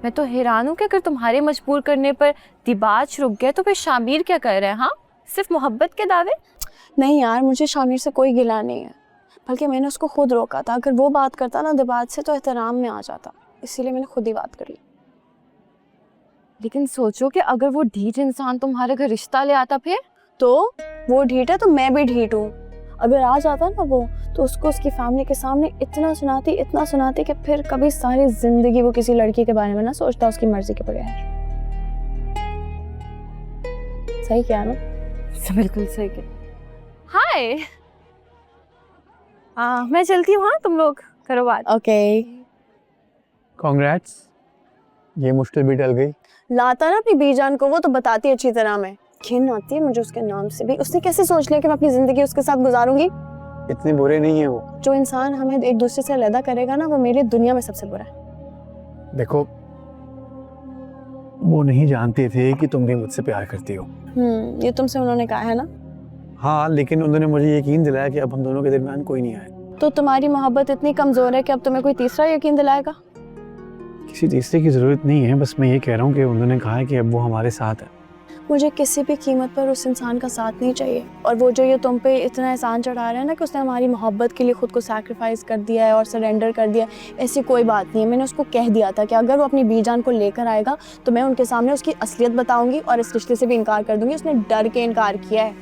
मैं तो हैरान हूँ कि अगर तुम्हारे मजबूर करने पर दिबाज रुक गया तो फिर शामिर क्या कर रहे हैं? हाँ, सिर्फ मोहब्बत के दावे? नहीं यार, मुझे शामिर से कोई गिला नहीं है, बल्कि मैंने उसको खुद रोका था। अगर वो बात करता ना दिबाज से तो एहतराम में आ जाता, इसीलिए मैंने खुद ही बात कर ली। लेकिन सोचो कि अगर वो ढीठ इंसान तुम्हारे घर रिश्ता ले आता फिर? तो वो ढीठ है तो मैं भी ढीठ हूँ। अगर आ जाता ना वो, तो उसको उसकी फैमिली के सामने इतना सुनाती कि फिर कभी सारी जिंदगी वो किसी लड़की के बारे में ना सोचता उसकी मर्जी के बगैर। सही क्या ना? बिल्कुल सही है। हाय, मैं चलती हूँ। हाँ, तुम लोग करो बात। ओके। कांग्रेट्स, ये मुश्किल भी टल गई। लाता ना अपनी बीजान को, वो तो बताती अच्छी तरह में। घिन आती है मुझे उसके नाम से भी। उसने कैसे सोच लिया कि मैं अपनी जिंदगी उसके साथ गुजारूंगी? इतने बुरे नहीं है वो। जो इंसान हमें एक दूसरे से अलग करेगा ना, वो मेरी दुनिया में सबसे बुरा है। देखो, वो नहीं जानते थे कि तुम भी मुझसे प्यार करती हो। ये तुमसे उन्होंने कहा है ना? हाँ, लेकिन उन्होंने मुझे यकीन दिलाया कि अब हम दोनों के दरमियान कोई नहीं आए। तो तुम्हारी मोहब्बत इतनी कमजोर है कि अब तुम्हें कोई तीसरा यकीन दिलाएगा? किसी तीसरे की जरूरत नहीं है, बस मैं ये कह रहा हूँ कि उन्होंने कहा है कि अब वो हमारे साथ है। मुझे किसी भी कीमत पर उस इंसान का साथ नहीं चाहिए। और वो जो ये तुम पे इतना एहसान चढ़ा रहा है ना कि उसने हमारी मोहब्बत के लिए खुद को सैक्रिफाइस कर दिया है और सरेंडर कर दिया, ऐसी कोई बात नहीं है। मैंने उसको कह दिया था कि अगर वो अपनी बीजान को लेकर आएगा तो मैं उनके सामने उसकी असलियत बताऊंगी और इस रिश्ते से भी इनकार कर दूंगी। उसने डर के इनकार किया है।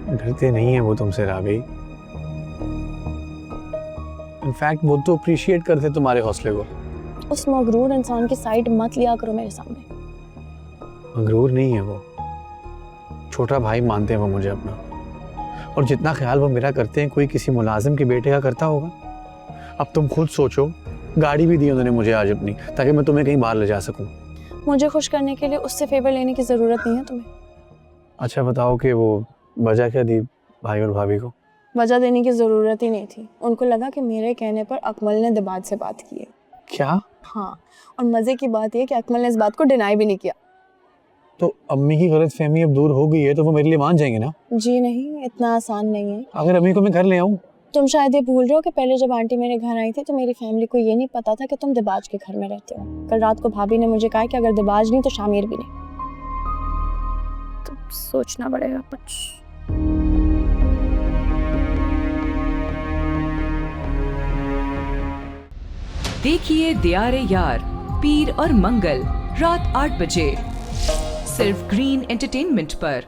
डरते नहीं है वो तुमसे राबी। इनफैक्ट वो तो अप्रिशिएट करते तुम्हारे हौसले को। उस मगरूर इंसान की साइड मत लिया करो मेरे सामने। मगरूर नहीं है वो, छोटा भाई मानते हैं वो मुझे अपना, और जितना ख्याल वो मेरा करते हैं कोई किसी मुलाजिम के बेटे का करता होगा। अब तुम खुद सोचो, गाड़ी भी दी उन्होंने मुझे आज अपनी, ताकि मैं तुम्हें कहीं बाहर ले जा सकूं। मुझे खुश करने के लिए उससे फेवर लेने की जरूरत नहीं है तुम्हें। अच्छा बताओ कि वो वजह क्या दी भाई और भाभी को? वजह देने की जरूरत ही नहीं थी। उनको लगा कि मेरे कहने पर अकमल ने दिबाज से बात की है। क्या? हाँ, और मजे की बात यह कि अकमल ने इस बात को डिनाई भी नहीं किया। तो अम्मी की गलतफहमी अब दूर हो गई है तो वो मेरे लिए मान जाएंगे ना? जी नहीं, इतना आसान नहीं है। अगर अम्मी को मैं घर ले आऊं? तुम शायद ये भूल रहे हो कि पहले जब आंटी मेरे घर आई थी तो मेरी फैमिली को ये नहीं पता था कि तुम दिबाज के घर में रहते हो। कल रात को भाभी ने मुझे कहा कि अगर दिबाज नहीं तो शामिर भी नहीं। तो सोचना पड़ेगा कुछ। देखिए दियारे यार, पीर और मंगल रात 8 बजे सिर्फ ग्रीन एंटरटेनमेंट पर।